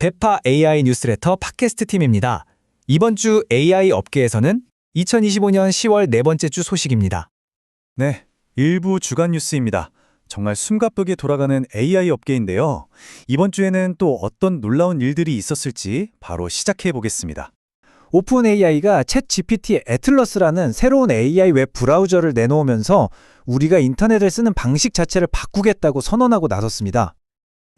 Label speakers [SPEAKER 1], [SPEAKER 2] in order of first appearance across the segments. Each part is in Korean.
[SPEAKER 1] 대파 AI 뉴스레터 팟캐스트 팀입니다. 이번 주 AI 업계에서는 2025년 10월 네 번째 주 소식입니다.
[SPEAKER 2] 네, 일부 주간 뉴스입니다. 정말 숨가쁘게 돌아가는 AI 업계인데요. 이번 주에는 또 어떤 놀라운 일들이 있었을지 바로 시작해 보겠습니다.
[SPEAKER 3] 오픈 AI가 챗 GPT 애틀러스라는 새로운 AI 웹 브라우저를 내놓으면서 우리가 인터넷을 쓰는 방식 자체를 바꾸겠다고 선언하고 나섰습니다.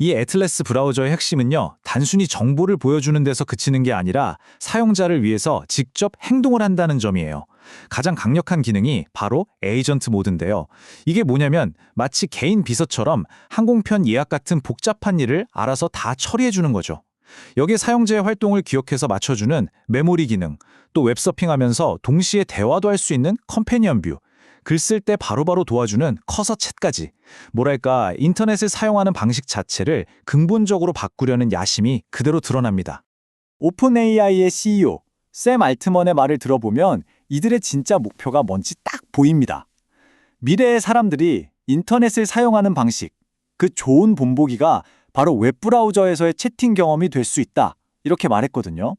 [SPEAKER 4] 이 애틀래스 브라우저의 핵심은요, 단순히 정보를 보여주는 데서 그치는 게 아니라 사용자를 위해서 직접 행동을 한다는 점이에요. 가장 강력한 기능이 바로 에이전트 모드인데요. 이게 뭐냐면 마치 개인 비서처럼 항공편 예약 같은 복잡한 일을 알아서 다 처리해주는 거죠. 여기에 사용자의 활동을 기억해서 맞춰주는 메모리 기능, 또 웹서핑하면서 동시에 대화도 할 수 있는 컴패니언 뷰, 글 쓸 때 바로바로 도와주는 커서 챗까지. 뭐랄까, 인터넷을 사용하는 방식 자체를 근본적으로 바꾸려는 야심이 그대로 드러납니다.
[SPEAKER 2] 오픈 AI의 CEO 샘 알트먼의 말을 들어보면 이들의 진짜 목표가 뭔지 딱 보입니다. 미래의 사람들이 인터넷을 사용하는 방식, 그 좋은 본보기가 바로 웹브라우저에서의 채팅 경험이 될 수 있다, 이렇게 말했거든요.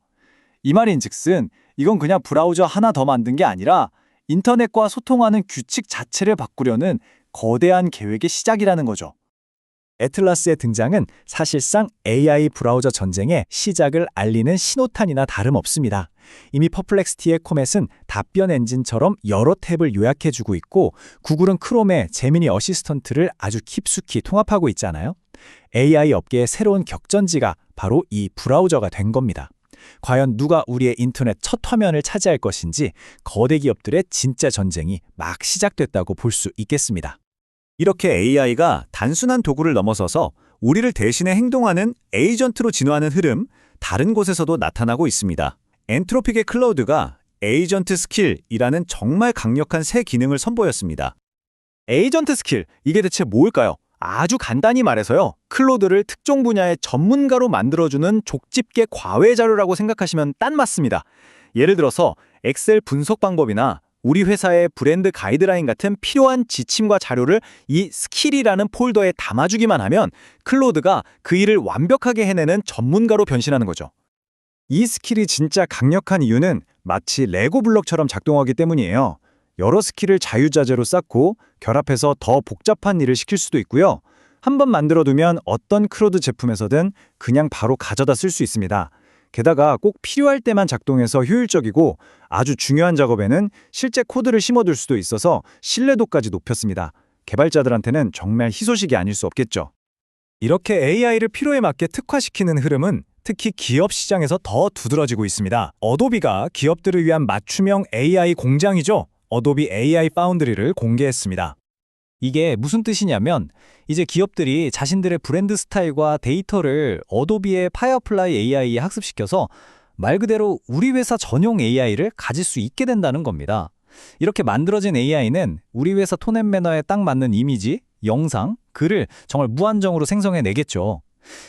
[SPEAKER 2] 이 말인즉슨 이건 그냥 브라우저 하나 더 만든 게 아니라 인터넷과 소통하는 규칙 자체를 바꾸려는 거대한 계획의 시작이라는 거죠.
[SPEAKER 3] 애틀라스의 등장은 사실상 AI 브라우저 전쟁의 시작을 알리는 신호탄이나 다름없습니다. 이미 퍼플렉스티의 코멧은 답변 엔진처럼 여러 탭을 요약해주고 있고, 구글은 크롬의 제미니 어시스턴트를 아주 깊숙이 통합하고 있잖아요. AI 업계의 새로운 격전지가 바로 이 브라우저가 된 겁니다. 과연 누가 우리의 인터넷 첫 화면을 차지할 것인지 거대 기업들의 진짜 전쟁이 막 시작됐다고 볼 수 있겠습니다.
[SPEAKER 2] 이렇게 AI가 단순한 도구를 넘어서서 우리를 대신해 행동하는 에이전트로 진화하는 흐름, 다른 곳에서도 나타나고 있습니다. 엔트로픽의 클라우드가 에이전트 스킬이라는 정말 강력한 새 기능을 선보였습니다. 에이전트 스킬, 이게 대체 뭘까요? 아주 간단히 말해서요, 클로드를 특정 분야의 전문가로 만들어주는 족집게 과외 자료라고 생각하시면 딱 맞습니다. 예를 들어서 엑셀 분석 방법이나 우리 회사의 브랜드 가이드라인 같은 필요한 지침과 자료를 이 스킬이라는 폴더에 담아주기만 하면 클로드가 그 일을 완벽하게 해내는 전문가로 변신하는 거죠. 이 스킬이 진짜 강력한 이유는 마치 레고 블록처럼 작동하기 때문이에요. 여러 스킬을 자유자재로 쌓고 결합해서 더 복잡한 일을 시킬 수도 있고요. 한번 만들어두면 어떤 클로드 제품에서든 그냥 바로 가져다 쓸 수 있습니다. 게다가 꼭 필요할 때만 작동해서 효율적이고, 아주 중요한 작업에는 실제 코드를 심어둘 수도 있어서 신뢰도까지 높였습니다. 개발자들한테는 정말 희소식이 아닐 수 없겠죠. 이렇게 AI를 필요에 맞게 특화시키는 흐름은 특히 기업 시장에서 더 두드러지고 있습니다. 어도비가 기업들을 위한 맞춤형 AI 공장이죠. 어도비 AI 파운드리를 공개했습니다.
[SPEAKER 3] 이게 무슨 뜻이냐면, 이제 기업들이 자신들의 브랜드 스타일과 데이터를 어도비의 파이어플라이 AI에 학습시켜서 말 그대로 우리 회사 전용 AI를 가질 수 있게 된다는 겁니다. 이렇게 만들어진 AI는 우리 회사 톤 앤 매너에 딱 맞는 이미지, 영상, 글을 정말 무한정으로 생성해내겠죠.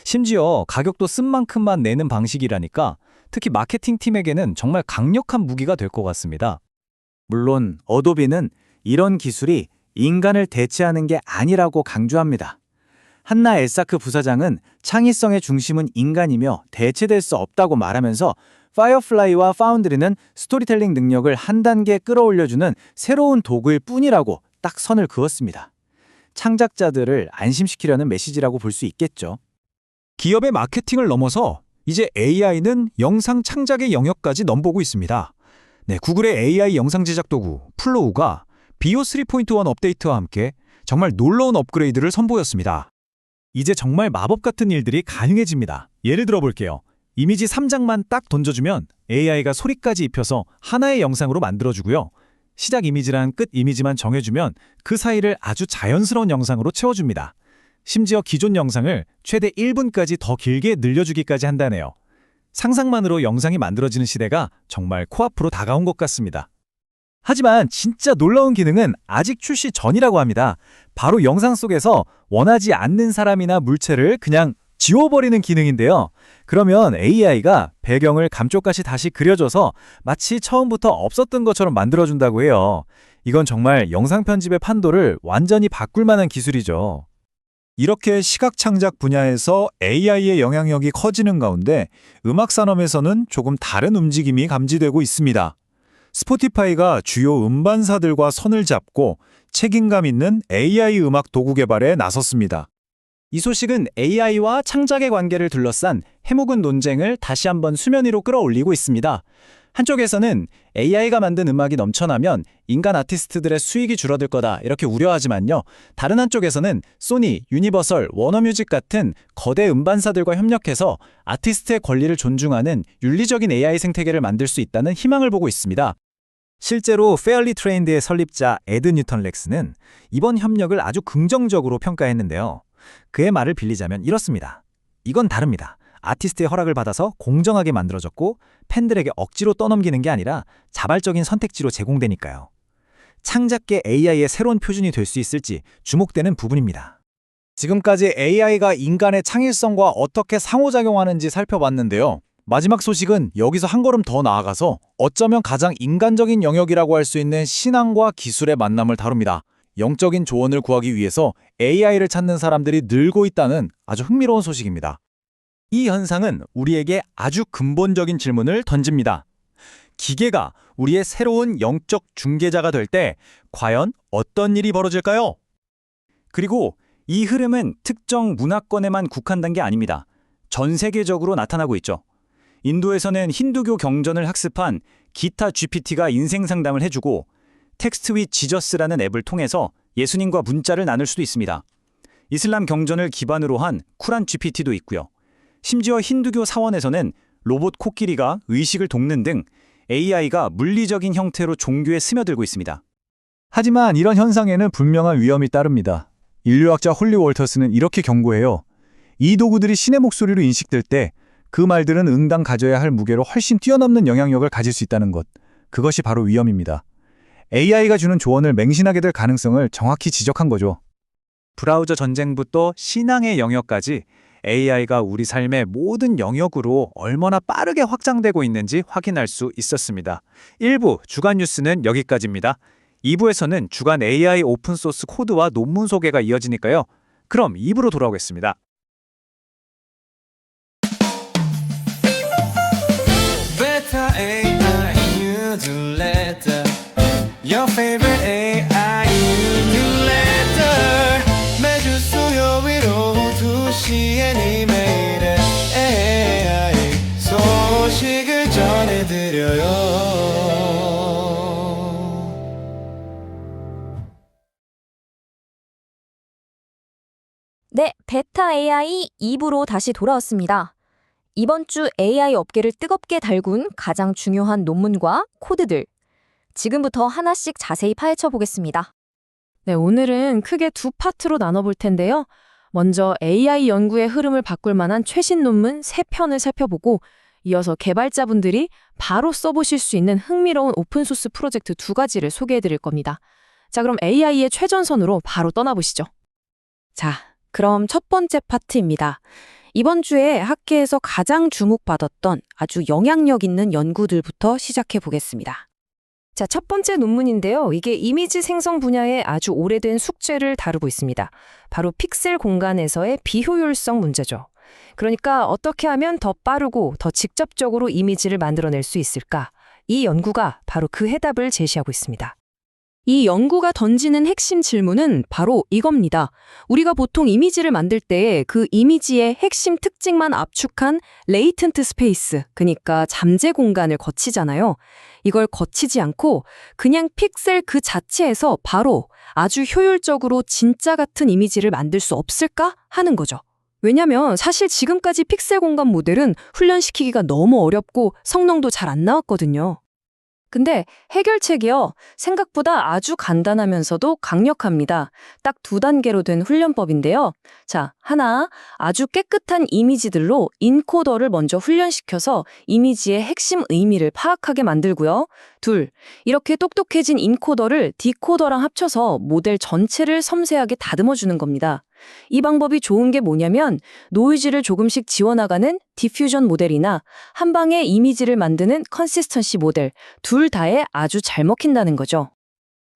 [SPEAKER 3] 심지어 가격도 쓴 만큼만 내는 방식이라니까 특히 마케팅 팀에게는 정말 강력한 무기가 될 것 같습니다.
[SPEAKER 2] 물론 어도비는 이런 기술이 인간을 대체하는 게 아니라고 강조합니다. 한나 엘사크 부사장은 창의성의 중심은 인간이며 대체될 수 없다고 말하면서 파이어플라이와 파운드리는 스토리텔링 능력을 한 단계 끌어올려주는 새로운 도구일 뿐이라고 딱 선을 그었습니다. 창작자들을 안심시키려는 메시지라고 볼 수 있겠죠.
[SPEAKER 1] 기업의 마케팅을 넘어서 이제 AI는 영상 창작의 영역까지 넘보고 있습니다. 네, 구글의 AI 영상 제작 도구 플로우가 비오 3.1 업데이트와 함께 정말 놀라운 업그레이드를 선보였습니다. 이제 정말 마법 같은 일들이 가능해집니다. 예를 들어 볼게요. 이미지 3장만 딱 던져주면 AI가 소리까지 입혀서 하나의 영상으로 만들어주고요. 시작 이미지랑 끝 이미지만 정해주면 그 사이를 아주 자연스러운 영상으로 채워줍니다. 심지어 기존 영상을 최대 1분까지 더 길게 늘려주기까지 한다네요. 상상만으로 영상이 만들어지는 시대가 정말 코앞으로 다가온 것 같습니다.
[SPEAKER 3] 하지만 진짜 놀라운 기능은 아직 출시 전이라고 합니다. 바로 영상 속에서 원하지 않는 사람이나 물체를 그냥 지워버리는 기능인데요. 그러면 AI가 배경을 감쪽같이 다시 그려줘서 마치 처음부터 없었던 것처럼 만들어준다고 해요. 이건 정말 영상 편집의 판도를 완전히 바꿀 만한 기술이죠. 이렇게 시각 창작 분야에서 AI의 영향력이 커지는 가운데 음악 산업에서는 조금 다른 움직임이 감지되고 있습니다. 스포티파이가 주요 음반사들과 선을 잡고 책임감 있는 AI 음악 도구 개발에 나섰습니다. 이 소식은 AI와 창작의 관계를 둘러싼 해묵은 논쟁을 다시 한번 수면 위로 끌어올리고 있습니다. 한쪽에서는 AI가 만든 음악이 넘쳐나면 인간 아티스트들의 수익이 줄어들 거다 이렇게 우려하지만요. 다른 한쪽에서는 소니, 유니버설, 워너뮤직 같은 거대 음반사들과 협력해서 아티스트의 권리를 존중하는 윤리적인 AI 생태계를 만들 수 있다는 희망을 보고 있습니다. 실제로 페어리 트레인드의 설립자 에드 뉴턴 렉스는 이번 협력을 아주 긍정적으로 평가했는데요. 그의 말을 빌리자면 이렇습니다. 이건 다릅니다. 아티스트의 허락을 받아서 공정하게 만들어졌고 팬들에게 억지로 떠넘기는 게 아니라 자발적인 선택지로 제공되니까요. 창작계 AI의 새로운 표준이 될 수 있을지 주목되는 부분입니다. 지금까지 AI가 인간의 창의성과 어떻게 상호작용하는지 살펴봤는데요. 마지막 소식은 여기서 한 걸음 더 나아가서 어쩌면 가장 인간적인 영역이라고 할 수 있는 신앙과 기술의 만남을 다룹니다. 영적인 조언을 구하기 위해서 AI를 찾는 사람들이 늘고 있다는 아주 흥미로운 소식입니다. 이 현상은 우리에게 아주 근본적인 질문을 던집니다. 기계가 우리의 새로운 영적 중개자가 될 때 과연 어떤 일이 벌어질까요? 그리고 이 흐름은 특정 문화권에만 국한된 게 아닙니다. 전 세계적으로 나타나고 있죠. 인도에서는 힌두교 경전을 학습한 기타 GPT가 인생 상담을 해주고 텍스트 윗 지저스라는 앱을 통해서 예수님과 문자를 나눌 수도 있습니다. 이슬람 경전을 기반으로 한 쿠란 GPT도 있고요. 심지어 힌두교 사원에서는 로봇 코끼리가 의식을 돕는 등 AI가 물리적인 형태로 종교에 스며들고 있습니다. 하지만 이런 현상에는 분명한 위험이 따릅니다. 인류학자 홀리 월터스는 이렇게 경고해요. 이 도구들이 신의 목소리로 인식될 때 그 말들은 응당 가져야 할 무게로 훨씬 뛰어넘는 영향력을 가질 수 있다는 것. 그것이 바로 위험입니다. AI가 주는 조언을 맹신하게 될 가능성을 정확히 지적한 거죠. 브라우저 전쟁부터 신앙의 영역까지 AI가 우리 삶의 모든 영역으로 얼마나 빠르게 확장되고 있는지 확인할 수 있었습니다. 1부 주간 뉴스는 여기까지입니다. 2부에서는 주간 AI 오픈소스 코드와 논문 소개가 이어지니까요. 그럼 2부로 돌아오겠습니다.
[SPEAKER 5] Better AI newsletter. Your favorite AI newsletter. 매주 수요일 오후 2시엔 이메일에 AI 소식을 전해드려요.
[SPEAKER 6] 네, 베타 AI 2부로 다시 돌아왔습니다. 이번 주 AI 업계를 뜨겁게 달군 가장 중요한 논문과 코드들. 지금부터 하나씩 자세히 파헤쳐 보겠습니다.
[SPEAKER 7] 네, 오늘은 크게 두 파트로 나눠볼 텐데요. 먼저 AI 연구의 흐름을 바꿀 만한 최신 논문 3편을 살펴보고 이어서 개발자분들이 바로 써보실 수 있는 흥미로운 오픈소스 프로젝트 2가지를 소개해드릴 겁니다. 자, 그럼 AI의 최전선으로 바로 떠나보시죠. 자, 그럼 첫 번째 파트입니다. 이번 주에 학계에서 가장 주목받았던 아주 영향력 있는 연구들부터 시작해 보겠습니다. 자, 첫 번째 논문인데요. 이게 이미지 생성 분야의 아주 오래된 숙제를 다루고 있습니다. 바로 픽셀 공간에서의 비효율성 문제죠. 그러니까 어떻게 하면 더 빠르고 더 직접적으로 이미지를 만들어낼 수 있을까? 이 연구가 바로 그 해답을 제시하고 있습니다. 이 연구가 던지는 핵심 질문은 바로 이겁니다. 우리가 보통 이미지를 만들 때 그 이미지의 핵심 특징만 압축한 레이턴트 스페이스, 그러니까 잠재 공간을 거치잖아요. 이걸 거치지 않고 그냥 픽셀 그 자체에서 바로 아주 효율적으로 진짜 같은 이미지를 만들 수 없을까 하는 거죠. 왜냐면 사실 지금까지 픽셀 공간 모델은 훈련시키기가 너무 어렵고 성능도 잘 안 나왔거든요. 근데 해결책이요. 생각보다 아주 간단하면서도 강력합니다. 딱 2단계로 된 훈련법인데요. 자, 하나, 아주 깨끗한 이미지들로 인코더를 먼저 훈련시켜서 이미지의 핵심 의미를 파악하게 만들고요. 2, 이렇게 똑똑해진 인코더를 디코더랑 합쳐서 모델 전체를 섬세하게 다듬어주는 겁니다. 이 방법이 좋은 게 뭐냐면 노이즈를 조금씩 지워나가는 디퓨전 모델이나 한 방에 이미지를 만드는 컨시스턴시 모델 둘 다에 아주 잘 먹힌다는 거죠.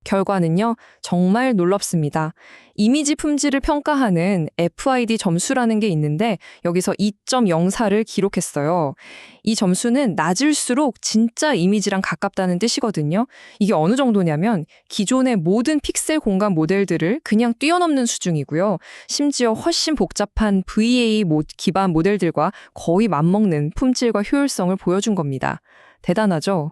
[SPEAKER 7] 결과는요, 정말 놀랍습니다. 이미지 품질을 평가하는 FID 점수라는 게 있는데 여기서 2.04를 기록했어요. 이 점수는 낮을수록 진짜 이미지랑 가깝다는 뜻이거든요. 이게 어느 정도냐면 기존의 모든 픽셀 공간 모델들을 그냥 뛰어넘는 수준이고요. 심지어 훨씬 복잡한 VA 기반 모델들과 거의 맞먹는 품질과 효율성을 보여준 겁니다. 대단하죠?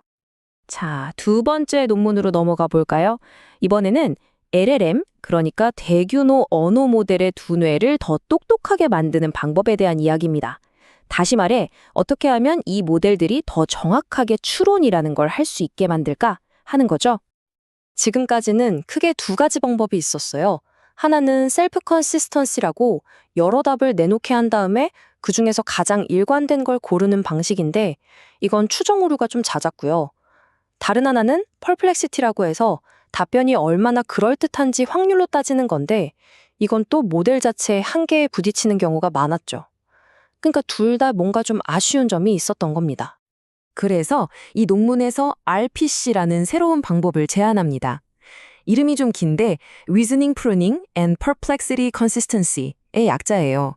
[SPEAKER 6] 자, 두 번째 논문으로 넘어가 볼까요? 이번에는 LLM, 그러니까 대규모 언어 모델의 두뇌를 더 똑똑하게 만드는 방법에 대한 이야기입니다. 다시 말해, 어떻게 하면 이 모델들이 더 정확하게 추론이라는 걸 할 수 있게 만들까 하는 거죠. 지금까지는 크게 두 가지 방법이 있었어요. 하나는 셀프 컨시스턴시라고 여러 답을 내놓게 한 다음에 그중에서 가장 일관된 걸 고르는 방식인데 이건 추정 오류가 좀 잦았고요. 다른 하나는 퍼플렉시티라고 해서 답변이 얼마나 그럴듯한지 확률로 따지는 건데 이건 또 모델 자체의 한계에 부딪히는 경우가 많았죠. 그러니까 둘 다 뭔가 좀 아쉬운 점이 있었던 겁니다. 그래서 이 논문에서 RPC라는 새로운 방법을 제안합니다. 이름이 좀 긴데 Reasoning Pruning and Perplexity Consistency의 약자예요.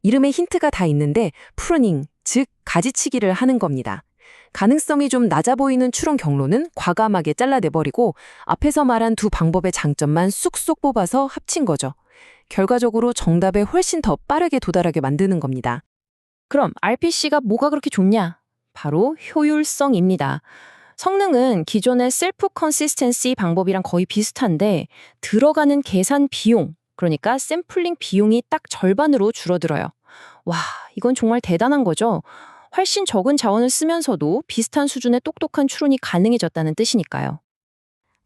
[SPEAKER 6] 이름에 힌트가 다 있는데 pruning, 즉 가지치기를 하는 겁니다. 가능성이 좀 낮아 보이는 추론 경로는 과감하게 잘라내버리고 앞에서 말한 두 방법의 장점만 쑥쑥 뽑아서 합친 거죠. 결과적으로 정답에 훨씬 더 빠르게 도달하게 만드는 겁니다. 그럼 RPC가 뭐가 그렇게 좋냐? 바로 효율성입니다. 성능은 기존의 셀프 컨시스텐시 방법이랑 거의 비슷한데 들어가는 계산 비용, 그러니까 샘플링 비용이 딱 절반으로 줄어들어요. 와, 이건 정말 대단한 거죠. 훨씬 적은 자원을 쓰면서도 비슷한 수준의 똑똑한 추론이 가능해졌다는 뜻이니까요.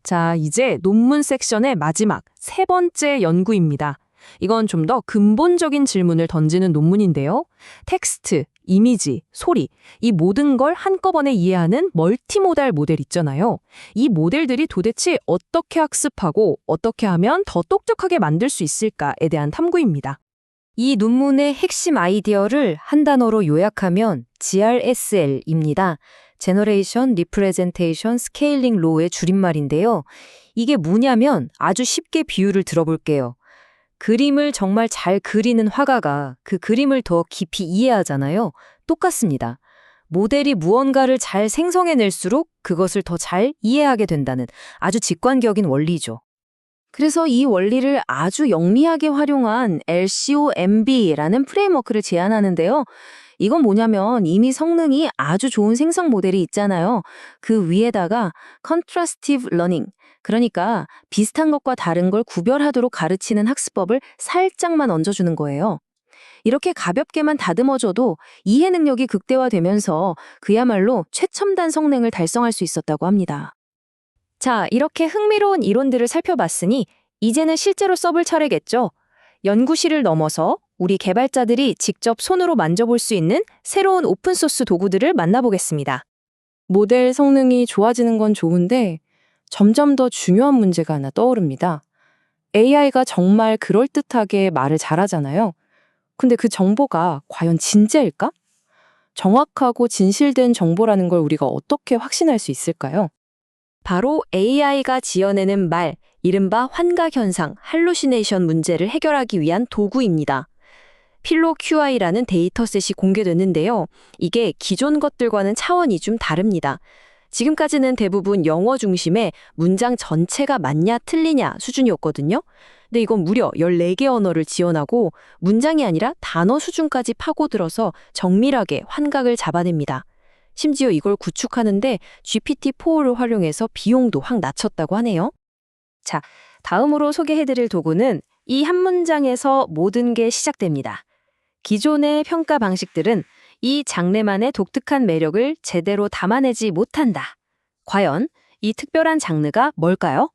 [SPEAKER 6] 자, 이제 논문 섹션의 마지막 세 번째 연구입니다. 이건 좀 더 근본적인 질문을 던지는 논문인데요. 텍스트, 이미지, 소리, 이 모든 걸 한꺼번에 이해하는 멀티모달 모델 있잖아요. 이 모델들이 도대체 어떻게 학습하고 어떻게 하면 더 똑똑하게 만들 수 있을까에 대한 탐구입니다. 이 논문의 핵심 아이디어를 한 단어로 요약하면 GRSL입니다. Generation Representation Scaling Law의 줄임말인데요. 이게 뭐냐면 아주 쉽게 비유를 들어볼게요. 그림을 정말 잘 그리는 화가가 그 그림을 더 깊이 이해하잖아요. 똑같습니다. 모델이 무언가를 잘 생성해낼수록 그것을 더 잘 이해하게 된다는 아주 직관적인 원리죠. 그래서 이 원리를 아주 영리하게 활용한 LCOMB라는 프레임워크를 제안하는데요. 이건 뭐냐면 이미 성능이 아주 좋은 생성 모델이 있잖아요. 그 위에다가 Contrastive Learning, 그러니까 비슷한 것과 다른 걸 구별하도록 가르치는 학습법을 살짝만 얹어주는 거예요. 이렇게 가볍게만 다듬어줘도 이해 능력이 극대화되면서 그야말로 최첨단 성능을 달성할 수 있었다고 합니다. 자, 이렇게 흥미로운 이론들을 살펴봤으니 이제는 실제로 써볼 차례겠죠. 연구실을 넘어서 우리 개발자들이 직접 손으로 만져볼 수 있는 새로운 오픈소스 도구들을 만나보겠습니다. 모델 성능이 좋아지는 건 좋은데 점점 더 중요한 문제가 하나 떠오릅니다. AI가 정말 그럴듯하게 말을 잘하잖아요. 근데 그 정보가 과연 진짜일까? 정확하고 진실된 정보라는 걸 우리가 어떻게 확신할 수 있을까요? 바로 AI가 지어내는 말, 이른바 환각현상, 할루시네이션 문제를 해결하기 위한 도구입니다. 필로 QI라는 데이터셋이 공개됐는데요. 이게 기존 것들과는 차원이 좀 다릅니다. 지금까지는 대부분 영어 중심의 문장 전체가 맞냐 틀리냐 수준이었거든요. 근데 이건 무려 14개 언어를 지원하고 문장이 아니라 단어 수준까지 파고들어서 정밀하게 환각을 잡아냅니다. 심지어 이걸 구축하는데 GPT-4를 활용해서 비용도 확 낮췄다고 하네요. 자, 다음으로 소개해드릴 도구는 이 한 문장에서 모든 게 시작됩니다. 기존의 평가 방식들은 이 장르만의 독특한 매력을 제대로 담아내지 못한다. 과연 이 특별한 장르가 뭘까요?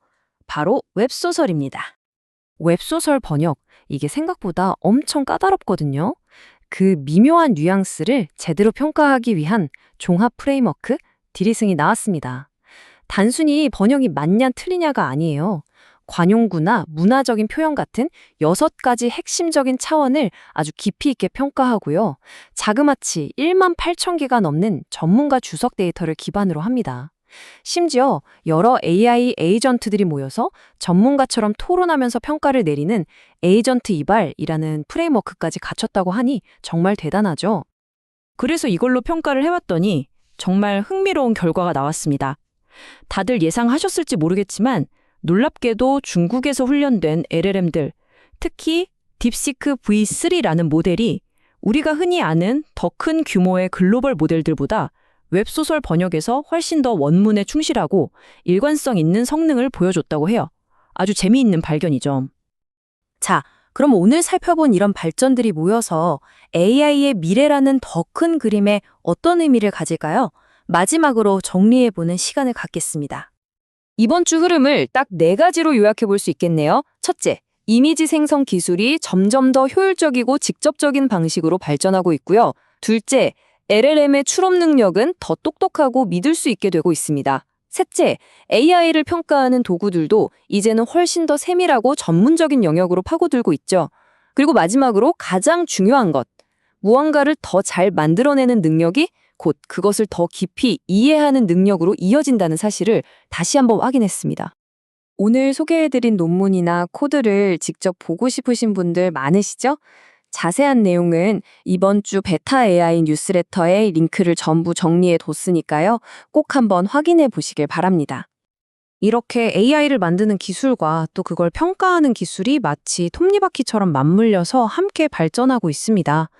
[SPEAKER 6] 바로 웹소설입니다. 웹소설 번역, 이게 생각보다 엄청 까다롭거든요. 그 미묘한 뉘앙스를 제대로 평가하기 위한 종합 프레임워크, 디리승이 나왔습니다. 단순히 번역이 맞냐 틀리냐가 아니에요. 관용구나 문화적인 표현 같은 6가지 핵심적인 차원을 아주 깊이 있게 평가하고요. 자그마치 18,000개가 넘는 전문가 주석 데이터를 기반으로 합니다.
[SPEAKER 7] 심지어 여러 AI 에이전트들이 모여서 전문가처럼 토론하면서 평가를 내리는 에이전트 이발이라는 프레임워크까지 갖췄다고 하니 정말 대단하죠. 그래서 이걸로 평가를 해봤더니 정말 흥미로운 결과가 나왔습니다. 다들 예상하셨을지 모르겠지만 놀랍게도 중국에서 훈련된 LLM들, 특히 딥시크 V3라는 모델이 우리가 흔히 아는 더 큰 규모의 글로벌 모델들보다 웹소설 번역에서 훨씬 더 원문에 충실하고 일관성 있는 성능을 보여줬다고 해요. 아주 재미있는 발견이죠.
[SPEAKER 8] 자, 그럼 오늘 살펴본 이런 발전들이 모여서 AI의 미래라는 더 큰 그림에 어떤 의미를 가질까요? 마지막으로 정리해보는 시간을 갖겠습니다.
[SPEAKER 6] 이번 주 흐름을 딱 4가지로 요약해 볼 수 있겠네요. 첫째, 이미지 생성 기술이 점점 더 효율적이고 직접적인 방식으로 발전하고 있고요. 둘째, LLM의 추론 능력은 더 똑똑하고 믿을 수 있게 되고 있습니다. 셋째, AI를 평가하는 도구들도 이제는 훨씬 더 세밀하고 전문적인 영역으로 파고들고 있죠. 그리고 마지막으로 가장 중요한 것, 무언가를 더 잘 만들어내는 능력이 곧 그것을 더 깊이 이해하는 능력으로 이어진다는 사실을 다시 한번 확인했습니다. 오늘 소개해드린 논문이나 코드를 직접 보고 싶으신 분들 많으시죠? 자세한 내용은 이번 주 베타 AI 뉴스레터에 링크를 전부 정리해 뒀으니까요. 꼭 한번 확인해 보시길 바랍니다.
[SPEAKER 7] 이렇게 AI를 만드는 기술과 또 그걸 평가하는 기술이 마치 톱니바퀴처럼 맞물려서 함께 발전하고 있습니다.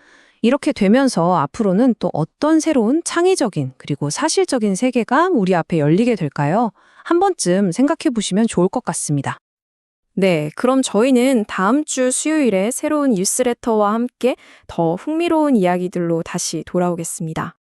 [SPEAKER 7] 이렇게 되면서 앞으로는 또 어떤 새로운 창의적인 그리고 사실적인 세계가 우리 앞에 열리게 될까요? 한 번쯤 생각해 보시면 좋을 것 같습니다. 네, 그럼 저희는 다음 주 수요일에 새로운 뉴스레터와 함께 더 흥미로운 이야기들로 다시 돌아오겠습니다.